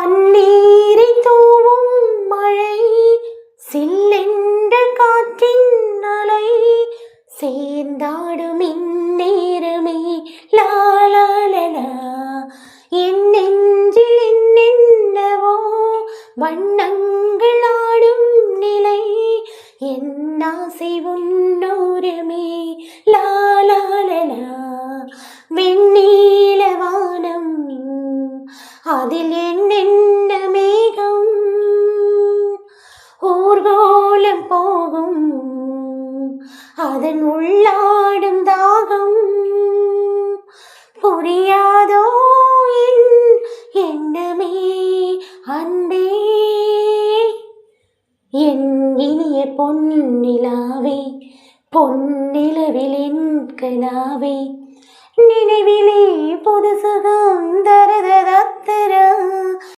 பன்னீரை தூவும் மழை, சில்லென்ற காற்றின் அலை, சேர்ந்தாடும் இந்நேரமே லாலாலலா. என் நெஞ்சில் என்னென்னவோ வண்ணங்கள் ஆடும் நிலை, என் ஆசை உன்னோரமே லாலாலலா. வெண்ணீல வானம், அதில் என்னென்ன மேகம், ஊர்கோலம் போகும் அதன் உள்ளாடும் தாகம், புரியாதோ என் எண்ணமே அன்பே. என் இனிய பொன்னிலாவே, பொன்னிலவில் என் கனாவே, நினைவிலே புது சுகம் தரதரத்தரா.